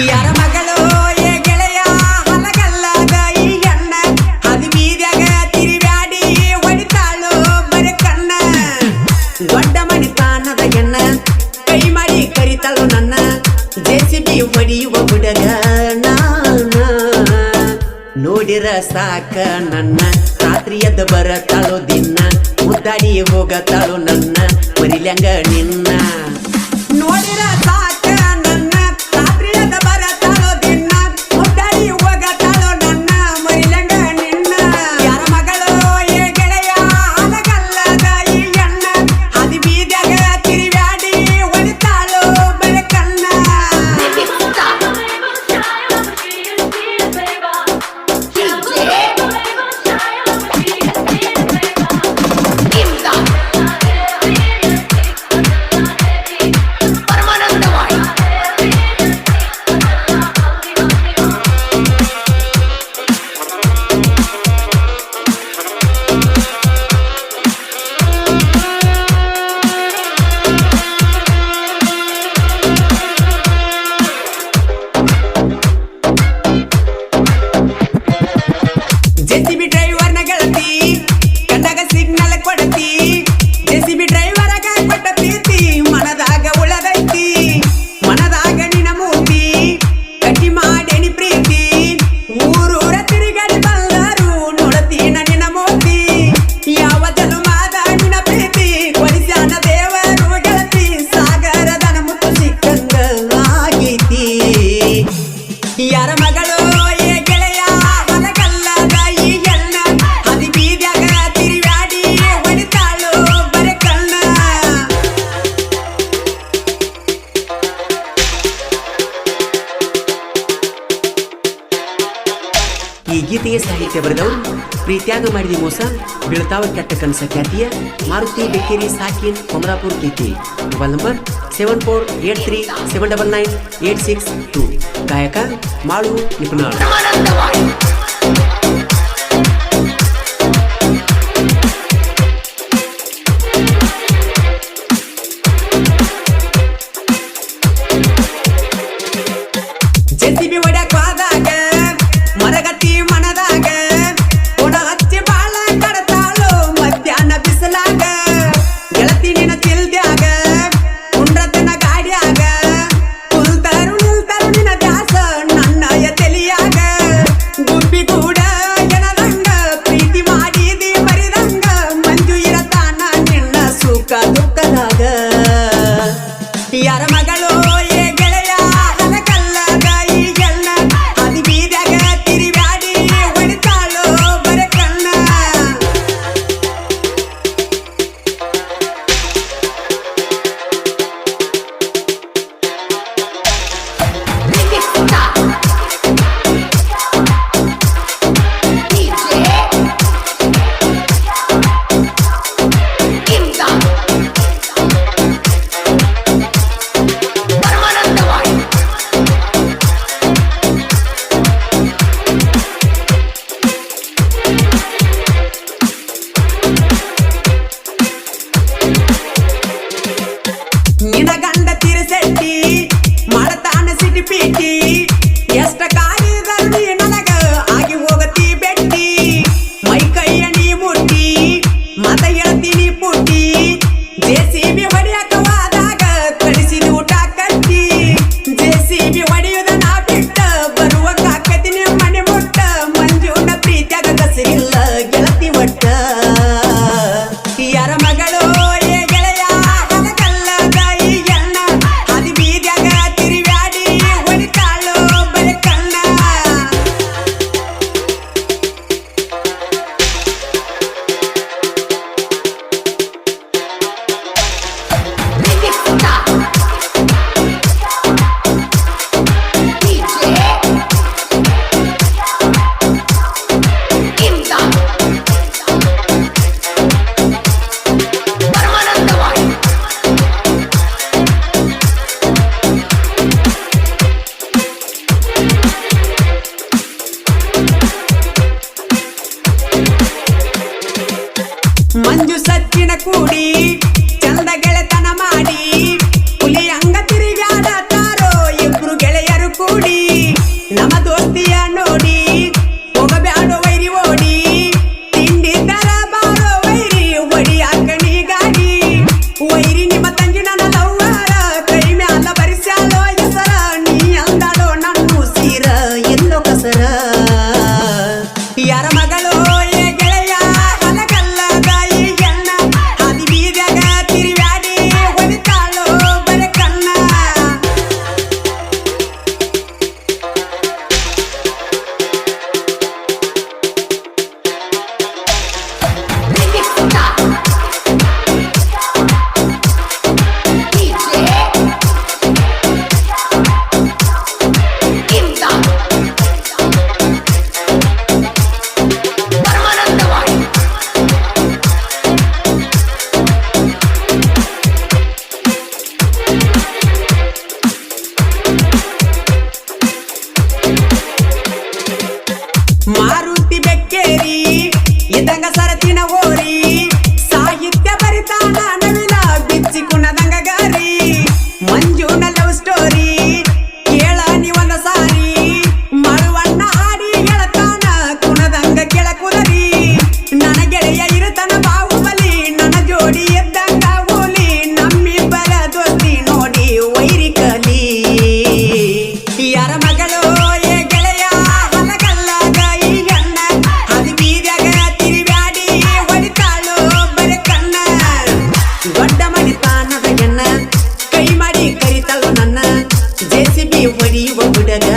ಯಾರ ಮಗಳು ಏ ಗೆಳೆಯ ಹಲಗಲ್ಲದ ಈ ಹೆಣ್ಣ ಅದು ಬೀದ್ಯಾಗ ತಿರುವ್ಯಾಡಿ ಹೊಡಿತಾಳು ಬರೆ ಕಣ್ಣ ದೊಡ್ಡ ಮಣಿತಾನದ ಹೆಣ್ಣ ಕೈ ಮಾಡಿ ಕರಿತಾಳು ನನ್ನ ಜೆಸಿಬಿ ಹೊಡಿಯುವ ಹುಡುಗ ನೋಡಿರ ಸಾಕ ನನ್ನ ರಾತ್ರಿ ಎದ್ದು ಬರತಾಳು ದಿನ ಮುದ್ದಾಡಿ ಹೋಗತಾಳು ನನ್ನ ಮರಿಲ್ಯಂಗ ನಿನ್ನ ನೋಡಿರ ಸಾಕ ನನ್ನ ರಾತ್ರಿ ಎದ್ದು ಬರತಾಳು ದಿನ ಮುದ್ದಾಡಿ ಹೋಗತಾಳು ನನ್ನ ಮರಿಲ್ಯಂಗ ನಿನ್ನ ಯಾರ ಮಗಳು ಏ ಗೆಳೆಯ ಹಲಗಲ್ಲದ ಈ ಹೆಣ್ಣ ಅದು ಬೀದ್ಯಾಗ ತಿರುವ್ಯಾಡಿ ಹೊಡಿತಾಳು ಬರೆ ಕಣ್ಣ ಜೆಸಿಬಿ ಡ್ರೈವರ್ನ ಗೆಳತಿ ಕಂಡಾಗ ಸಿಗ್ನಲ್ ಕೊಡತಿ ಜೆಸಿಬಿ ಡ್ರೈವರ್ಗ ಕೊಟ್ಟ ಪ್ರೀತಿ ಮನದಾಗ ಉಳದೈತಿ ಮನದಾಗ ನಿನ ಮೂತಿ ಕಟ್ಟಿ ಮಾಡೇನಿ ಪ್ರೀತಿ ಊರೂರ ತಿರುಗಾಡಿ ಬಂದರು ನೋಡತೀನ ನಿನ ಮೋತಿ ಯಾವ ಜನುಮಾದ ನಿನ ಪ್ರೀತಿ ಕೊಡಿಸ್ಯಾನ ದೇವರು ಗೆಳತಿ ಸಾಗರದನ ಮುತ್ತು ಸಿಕ್ಕಂಗ ಆಗೈತಿ ಯಾರ ಮಗಳು ಏ ಗೆಳೆಯ ಹಲಗಲ್ಲದ ಈ ಹೆಣ್ಣ ಅದು ಬೀದ್ಯಾಗ ತಿರುವ್ಯಾಡಿ ಹೊಡಿತಾಳು ಬರೆ ಕಣ್ಣ ಈ ಗೀತೆಗೆ ಸಾಹಿತ್ಯ ಬರೆದವರು ಪ್ರೀತ್ಯಾಗ ಮಾಡಿದ ಮೋಸ ಬೀಳ್ತಾವ ಕೆಟ್ಟ ಕನಸ ಖ್ಯಾತಿಯ ಮಾರುತಿ ಬೇಕೇರಿ ಸಾಕಿನ್ ಕೊಮರಾಪುರ್ ಗೀತೆ ಮೊಬೈಲ್ ನಂಬರ್ 7483799862 ಗಾಯಕ ಮಾಳು ನಿಪುಣಾಳ್ ಜೆಸಿಬಿ ಹೊಡ್ಯಾಕ ಹೋದಾಗ ಮರಗತಿ ಮನದಾಗ ಕೊಡ ಹಚ್ಚಿ ಬಾಳ ಕಡತಾಳು ಮಧ್ಯಾಹ್ನ ಬಿಸಲಾಗ ಗೆಳತಿ ನಿನ ತಿಲ್ದ್ಯಾಗ ಉಂಡ್ರತನ ಗಾಡ್ಯಾಗ ಕುಲ್ತರು ನಿಲ್ತರು ನಿನ ದಾಸ ನನ್ನಯ ತೆಲಿಯಾಗ ಹೊಡೆಯುವ ಹುಡುಗ